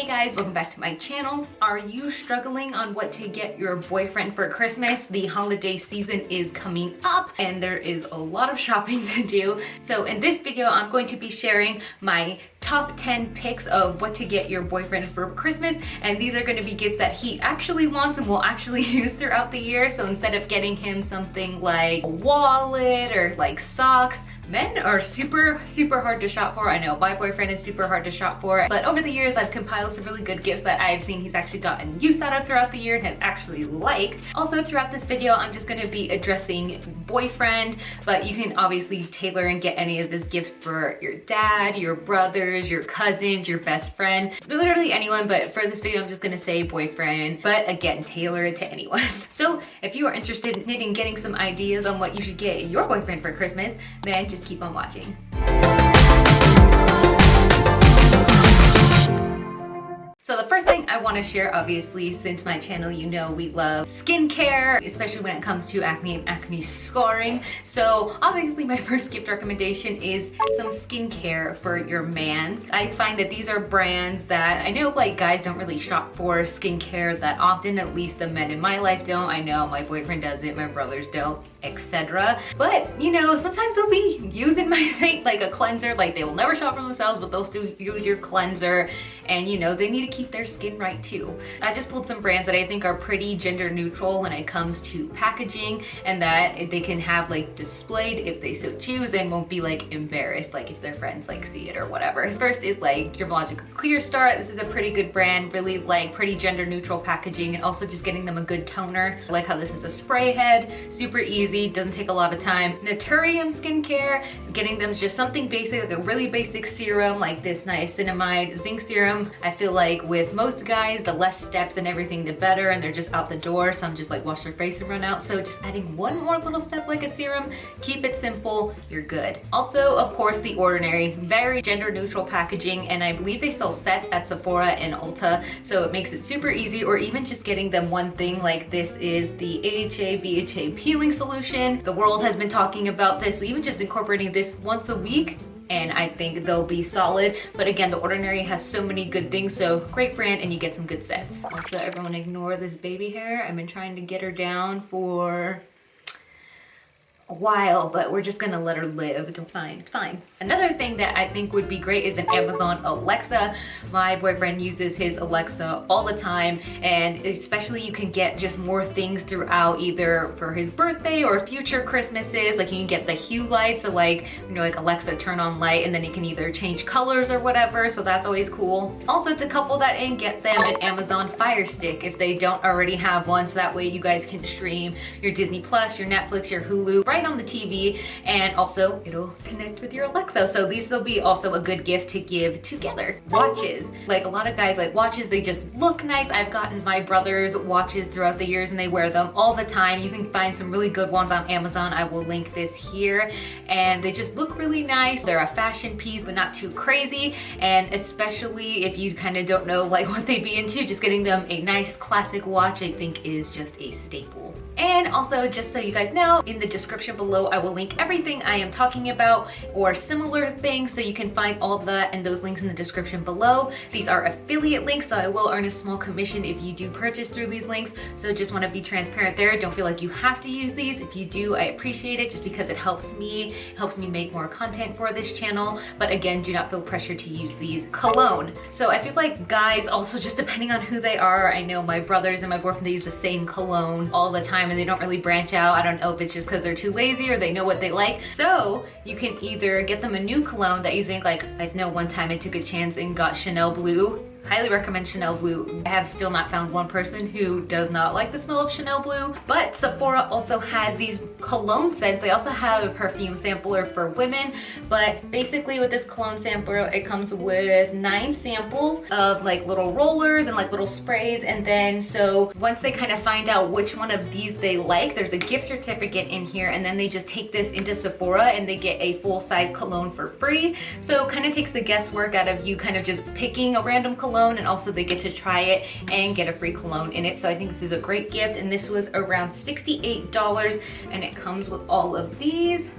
Hey guys, welcome back to my channel. Are you struggling on what to get your boyfriend for Christmas? The holiday season is coming up and there is a lot of shopping to do. So in this video, I'm going to be sharing my top 10 picks of what to get your boyfriend for Christmas. And these are going to be gifts that he actually wants and will actually use throughout the year. So instead of getting him something like a wallet or like socks, men are super hard to shop for. I know my boyfriend is super hard to shop for, but over the years I've compiled some really good gifts that I've seen he's actually gotten use out of throughout the year and has actually liked. Also throughout this video I'm just going to be addressing boyfriend, but you can obviously tailor and get any of these gifts for your dad, your brothers, your cousins, your best friend, literally anyone, but for this video I'm just going to say boyfriend, but again tailor it to anyone. So if you are interested in getting some ideas on what you should get your boyfriend for Christmas, then just keep on watching. So the first thing I want to share, obviously, since my channel, you know we love skincare, especially when it comes to acne and acne scarring. So obviously my first gift recommendation is some skincare for your mans. I find that these are brands that I know like guys don't really shop for skincare that often, at least the men in my life don't. I know my boyfriend doesn't, my brothers don't, etc. But you know, sometimes they'll be using my thing like a cleanser, like they will never shop for themselves, but they'll still use your cleanser, and you know, they need to keep their skin right too. I just pulled some brands that I think are pretty gender neutral when it comes to packaging, and that they can have like displayed if they so choose and won't be like embarrassed like if their friends like see it or whatever. First is like Dermalogica Clear Start. This is a pretty good brand, really like pretty gender neutral packaging, and also just getting them a good toner. I like how this is a spray head, super easy, doesn't take a lot of time. Naturium Skincare, getting them just something basic, like a really basic serum like this niacinamide zinc serum. I feel like with most guys, the less steps and everything, the better, and they're just out the door. Some just like wash their face and run out. So just adding one more little step like a serum, keep it simple, you're good. Also, of course, The Ordinary, very gender neutral packaging, and I believe they sell sets at Sephora and Ulta, so it makes it super easy. Or even just getting them one thing, like this is the AHA BHA peeling solution. The world has been talking about this, so even just incorporating this once a week, and I think they'll be solid. But again, The Ordinary has so many good things, so great brand, and you get some good sets. Also, everyone ignore this baby hair. I've been trying to get her down for a while, but we're just gonna let her live. It's fine, it's fine. Another thing that I think would be great is an Amazon Alexa. My boyfriend uses his Alexa all the time, and especially you can get just more things throughout, either for his birthday or future Christmases. Like you can get the hue light, so like, you know, like Alexa turn on light, and then you can either change colors or whatever, so that's always cool. Also, to couple that in, get them an Amazon Fire Stick if they don't already have one, so that way you guys can stream your Disney Plus, your Netflix, your Hulu right on the TV, and also it'll connect with your Alexa. So these will be also a good gift to give together. Watches, like a lot of guys like watches, they just look nice. I've gotten my brother's watches throughout the years and they wear them all the time. You can find some really good ones on Amazon. I will link this here, and they just look really nice. They're a fashion piece but not too crazy, and especially if you kind of don't know like what they'd be into, just getting them a nice classic watch I think is just a staple. And also, just so you guys know, in the description below I will link everything I am talking about or similar things, so you can find all that and those links in the description below. These are affiliate links, so I will earn a small commission if you do purchase through these links, so just want to be transparent there. Don't feel like you have to use these. If you do, I appreciate it just because it helps me make more content for this channel. But again, do not feel pressured to use these. Cologne. So I feel like guys also, just depending on who they are, I know my brothers and my boyfriend, they use the same cologne all the time and they don't really branch out. I don't know if it's just because they're too lazy or they know what they like. So you can either get them a new cologne that you think, like I know one time I took a chance and got Chanel Blue. Highly recommend Chanel Blue. I have still not found one person who does not like the smell of Chanel Blue. But Sephora also has these cologne scents. They also have a perfume sampler for women. But basically with this cologne sampler, it comes with 9 samples of like little rollers and like little sprays. And then so once they kind of find out which one of these they like, there's a gift certificate in here. And then they just take this into Sephora and they get a full-size cologne for free. So it kind of takes the guesswork out of you kind of just picking a random cologne, and also they get to try it and get a free cologne in it. So I think this is a great gift, and this was around $68, and it comes with all of these.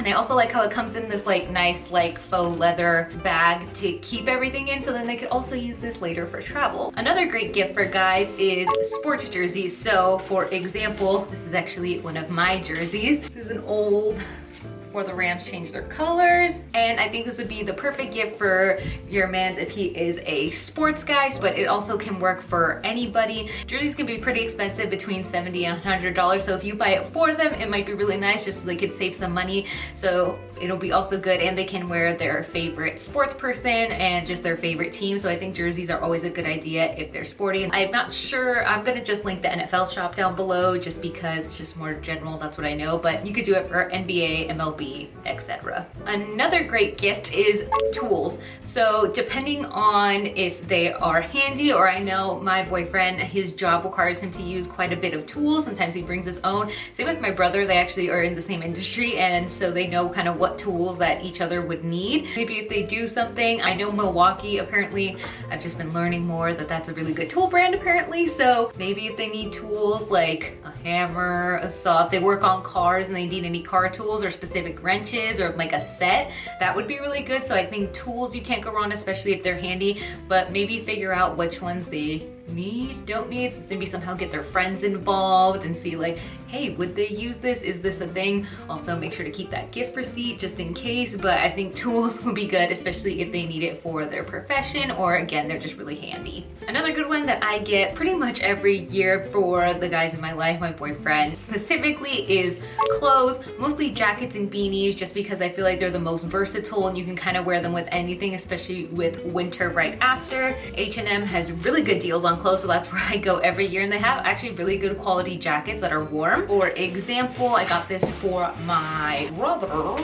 And I also like how it comes in this like nice like faux leather bag to keep everything in, so then they could also use this later for travel. Another great gift for guys is sports jerseys. So for example, this is actually one of my jerseys. This is an old before the Rams changed their colors, and I think this would be the perfect gift for your man if he is a sports guy, but it also can work for anybody. Jerseys can be pretty expensive, between $70 and $100, so if you buy it for them, it might be really nice just so they could save some money. So it'll be also good, and they can wear their favorite sports person and just their favorite team. So I think jerseys are always a good idea if they're sporty. I'm not sure, I'm gonna just link the NFL shop down below just because it's just more general, that's what I know, but you could do it for NBA, MLB, etc. Another great gift is tools. So depending on if they are handy, or I know my boyfriend, his job requires him to use quite a bit of tools. Sometimes he brings his own. Same with my brother, they actually are in the same industry, and so they know kind of what tools that each other would need. Maybe if they do something, I know Milwaukee, apparently, I've just been learning more that that's a really good tool brand apparently. So maybe if they need tools like a hammer, a saw, if they work on cars and they need any car tools or specific wrenches or like a set, that would be really good. So I think tools you can't go wrong, especially if they're handy, but maybe figure out which ones they need, don't need, so maybe somehow get their friends involved and see like, hey, would they use this? Is this a thing? Also make sure to keep that gift receipt just in case, but I think tools would be good, especially if they need it for their profession, or again, they're just really handy. Another good one that I get pretty much every year for the guys in my life, my boyfriend specifically, is clothes, mostly jackets and beanies, just because I feel like they're the most versatile and you can kind of wear them with anything, especially with winter right after. H&M has really good deals on clothes, so that's where I go every year, and they have actually really good quality jackets that are warm. For example, I got this for my brother,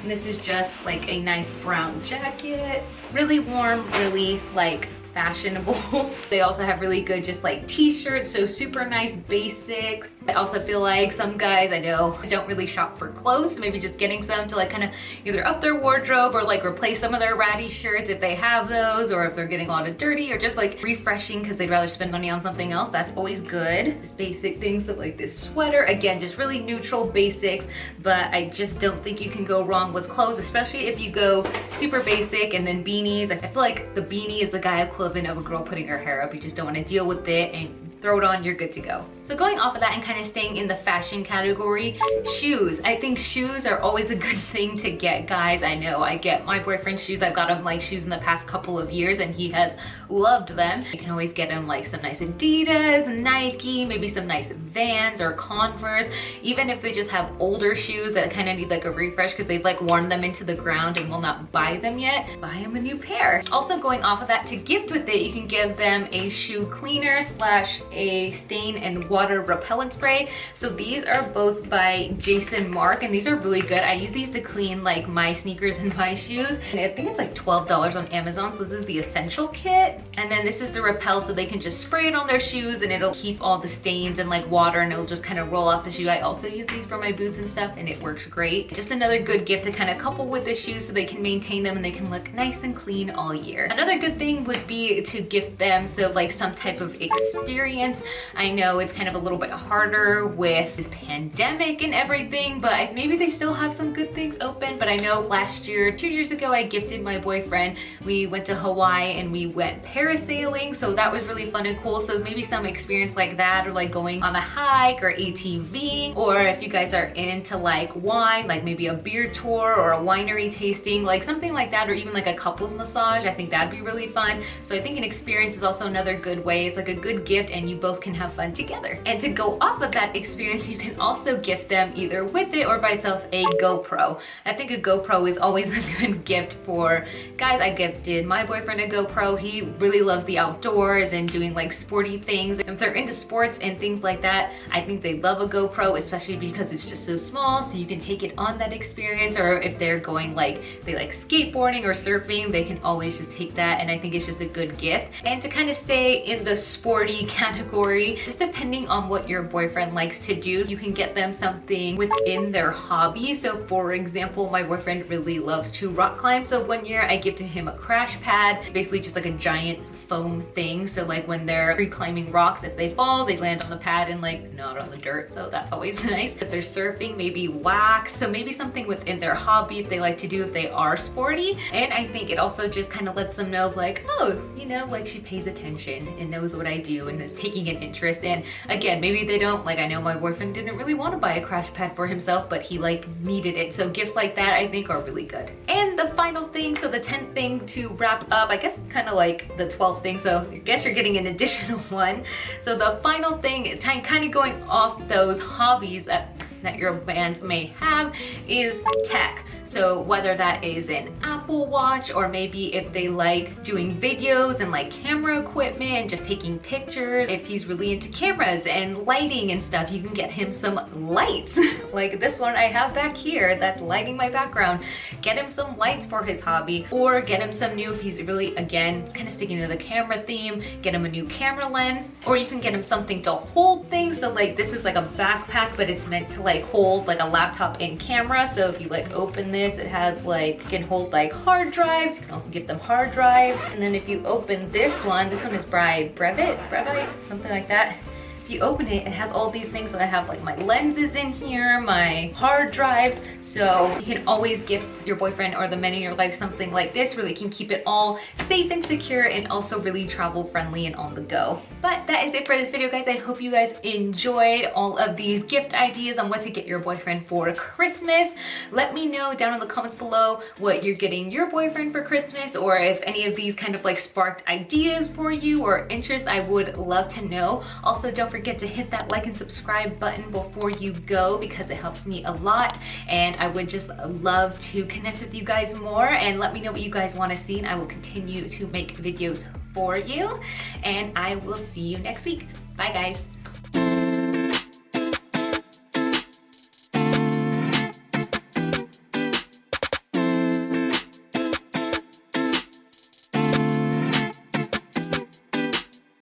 and this is just like a nice brown jacket, really warm, really like fashionable. They also have really good just like t-shirts, so super nice basics. I also feel like some guys I know don't really shop for clothes, so maybe just getting some to like kind of either up their wardrobe or like replace some of their ratty shirts if they have those, or if they're getting a lot of dirty, or just like refreshing because they'd rather spend money on something else. That's always good. Just basic things, so like this sweater, again, just really neutral basics, but I just don't think you can go wrong with clothes, especially if you go super basic. And then beanies, I feel like the beanie is the guy equivalent of a girl putting her hair up. You just don't want to deal with it, and throw it on, you're good to go. So going off of that and kind of staying in the fashion category, shoes. I think shoes are always a good thing to get, guys. I know I get my boyfriend shoes. I've got him like shoes in the past couple of years and he has loved them. You can always get him like some nice Adidas, Nike, maybe some nice Vans or Converse, even if they just have older shoes that kind of need like a refresh because they've like worn them into the ground and will not buy them yet, buy him a new pair. Also going off of that, to gift with it, you can give them a shoe cleaner slash a stain and water repellent spray. So these are both by Jason Mark, and these are really good. I use these to clean like my sneakers and my shoes, and I think it's like $12 on Amazon. So this is the essential kit, and then this is the repel, so they can just spray it on their shoes and it'll keep all the stains and like water, and it'll just kind of roll off the shoe. I also use these for my boots and stuff, and it works great. Just another good gift to kind of couple with the shoes so they can maintain them and they can look nice and clean all year. Another good thing would be to gift them so like some type of experience. I know it's kind of a little bit harder with this pandemic and everything, but maybe they still have some good things open. But I know last year, 2 years ago, I gifted my boyfriend. We went to Hawaii and we went parasailing, so that was really fun and cool. So maybe some experience like that, or like going on a hike or ATV, or if you guys are into like wine, like maybe a beer tour or a winery tasting, like something like that, or even like a couples massage. I think that'd be really fun. So I think an experience is also another good way. It's like a good gift and you both can have fun together. And to go off of that experience, you can also gift them either with it or by itself a GoPro. I think a GoPro is always a good gift for guys. I gifted my boyfriend a GoPro. He really loves the outdoors and doing like sporty things. If they're into sports and things like that, I think they love a GoPro, especially because it's just so small, so you can take it on that experience. Or if they're going like, they like skateboarding or surfing, they can always just take that, and I think it's just a good gift. And to kind of stay in the sporty category, just depending on what your boyfriend likes to do, you can get them something within their hobby. So for example, my boyfriend really loves to rock climb, so one year I gifted him a Crashpad. It's basically just like a giant foam thing. So like when they're free climbing rocks, if they fall, they land on the pad and like not on the dirt. So that's always nice. If they're surfing, maybe wax. So maybe something within their hobby if they like to do if they are sporty. And I think it also just kind of lets them know like, oh, you know, like she pays attention and knows what I do and is taking an interest. And again, maybe they don't, like I know my boyfriend didn't really want to buy a crash pad for himself, but he like needed it. So gifts like that I think are really good. And the final thing, so the 10th thing to wrap up, I guess it's kind of like the 12th thing, so I guess you're getting an additional one. So the final thing, kind of going off those hobbies that your bands may have, is tech. So whether that is an Apple Watch, or maybe if they like doing videos and like camera equipment and just taking pictures. If he's really into cameras and lighting and stuff, you can get him some lights. Like this one I have back here that's lighting my background. Get him some lights for his hobby, or get him some new, if he's really, again, it's kind of sticking to the camera theme, get him a new camera lens, or you can get him something to hold things. So like this is like a backpack, but it's meant to like hold like a laptop and camera. So if you like open this, it has like, it can hold like hard drives. You can also give them hard drives. And then if you open this one is by Brevite, something like that. If you open it, it has all these things. So I have like my lenses in here, my hard drives. So you can always gift your boyfriend or the men in your life something like this, really can keep it all safe and secure and also really travel friendly and on the go. But that is it for this video, guys. I hope you guys enjoyed all of these gift ideas on what to get your boyfriend for Christmas. Let me know down in the comments below what you're getting your boyfriend for Christmas, or if any of these kind of like sparked ideas for you or interest. I would love to know. Also, don't forget to hit that like and subscribe button before you go, because it helps me a lot, and I would just love to connect with you guys more, and let me know what you guys want to see, and I will continue to make videos for you, and I will see you next week. Bye guys.